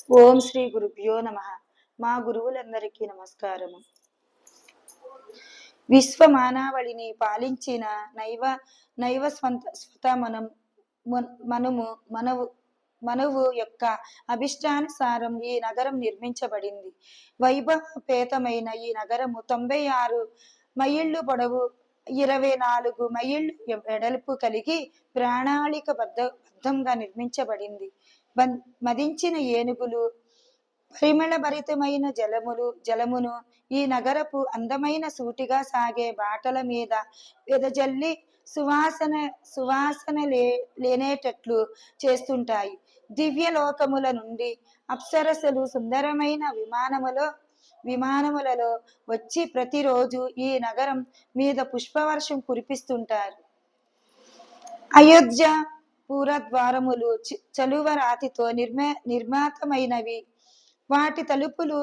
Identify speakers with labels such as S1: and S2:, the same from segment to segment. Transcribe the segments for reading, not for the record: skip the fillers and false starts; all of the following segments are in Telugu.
S1: ఓం శ్రీ గురుభ్యో నమః. మా గురువులందరికీ నమస్కారము. విశ్వమానవాళిని పాలించిన నైవ నైవ స్వత మనువు యొక్క అభిష్టానుసారం ఈ నగరం నిర్మించబడింది. వైభవపేతమైన ఈ నగరము 96 మైళ్ళు పొడవు, 24 మైళ్ళు వెడల్పు కలిగి ప్రణాళికబద్ధంగా నిర్మించబడింది. మదించిన ఏనుగులు, పరిమళభరితమైన జలమును ఈ నగరపు అందమైన సూటిగా సాగే బాటల మీద వెదజల్లి సువాసన లేనేటట్లు చేస్తుంటాయి. దివ్య లోకముల నుండి అప్సరసలు సుందరమైన విమానములలో వచ్చి ప్రతిరోజు ఈ నగరం మీద పుష్పవర్షం కురిపిస్తుంటారు. అయోధ్య పూరద్వారములు చలువ రాతితో నిర్మాతమైనవి. వాటి తలుపులు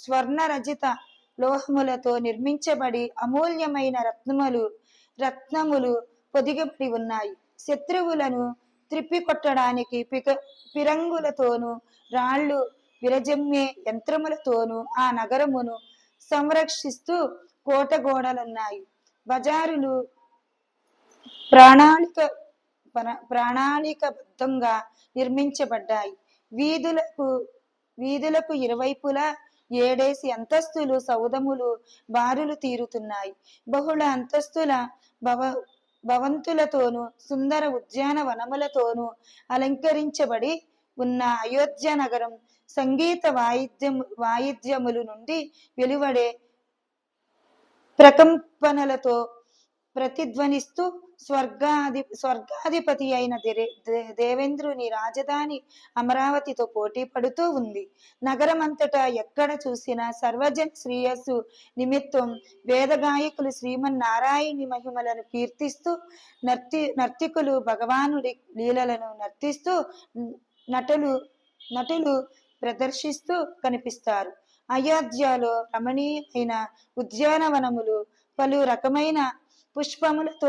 S1: స్వర్ణరజిత లోహములతో నిర్మించబడి అమూల్యమైన రత్నములు పొదిగబడి ఉన్నాయి. శత్రువులను త్రిప్పికొట్టడానికి పిరంగులతోనూ రాళ్లు విరజమ్మే యంత్రములతోనూ ఆ నగరమును సంరక్షిస్తూ కోటగోడలున్నాయి. బజారులు ప్రణాళికబద్ధంగా నిర్మించబడ్డాయి. వీధులకు ఇరువైపులా 7 అంతస్తులు సౌధములు బారులు తీరుతున్నాయి. బహుళ అంతస్తుల భవంతులతోనూ సుందర ఉద్యానవనములతోనూ అలంకరించబడి ఉన్న అయోధ్య నగరం సంగీత వాయిద్యముల నుండి వెలువడే ప్రకంపనలతో ప్రతిధ్వనిస్తూ స్వర్గాధిపతి అయిన దేవేంద్రుని రాజధాని అమరావతితో పోటీ పడుతూ ఉంది. నగరమంతటా ఎక్కడ చూసినా సర్వజన శ్రేయస్సు నిమిత్తం వేదగాయకులు శ్రీమన్నారాయణి మహిమలను కీర్తిస్తూ, నర్తికులు భగవానుడి లీలలను నర్తిస్తూ, నటులు ప్రదర్శిస్తూ కనిపిస్తారు. అయోధ్యలో రమణీయమైన ఉద్యానవనములు పలు రకమైన పుష్పములతో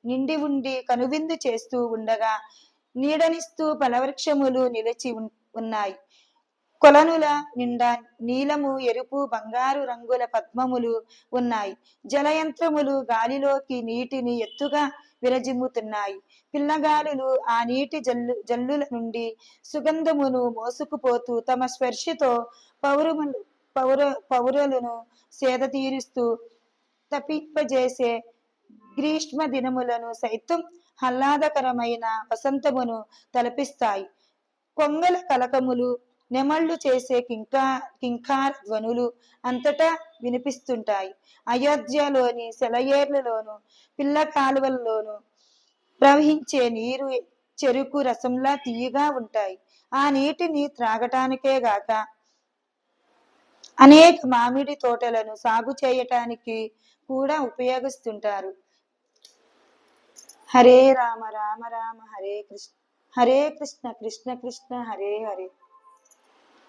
S1: నిండి ఉండి కనువిందు చేస్తూ ఉండగా, నీడనిస్తూ ఫలవృక్షములు నిలిచి ఉన్నాయి. కొలనుల నిండా నీలము, ఎరుపు, బంగారు రంగుల పద్మములు ఉన్నాయి. జలయంత్రములు గాలిలోకి నీటిని ఎత్తుగా విరజిమ్ముతున్నాయి. పిల్లగాలులు ఆ నీటి జల్లుల నుండి సుగంధమును మోసుకుపోతూ తమ స్పర్శతో పౌరులను సేద తీరుస్తూ తప్పింపజేసే గ్రీష్మ దినములను సైతం ఆహ్లాదకరమైన వసంతమును తలపిస్తాయి. కొంగల కలకములు, నెమళ్లు చేసే కింకార ధ్వనులు అంతటా వినిపిస్తుంటాయి. అయోధ్యలోని సెలయేర్లలోను పిల్ల కాలువలలోను ప్రవహించే నీరు చెరుకు రసంలా తీయగా ఉంటాయి. ఆ నీటిని త్రాగటానికే గాక అనేక మామిడి తోటలను సాగు చేయటానికి కూడా ఉపయోగిస్తుంటారు. హరే రామ రామ రామ హరే కృష్ణ, హరే కృష్ణ కృష్ణ కృష్ణ హరే హరే.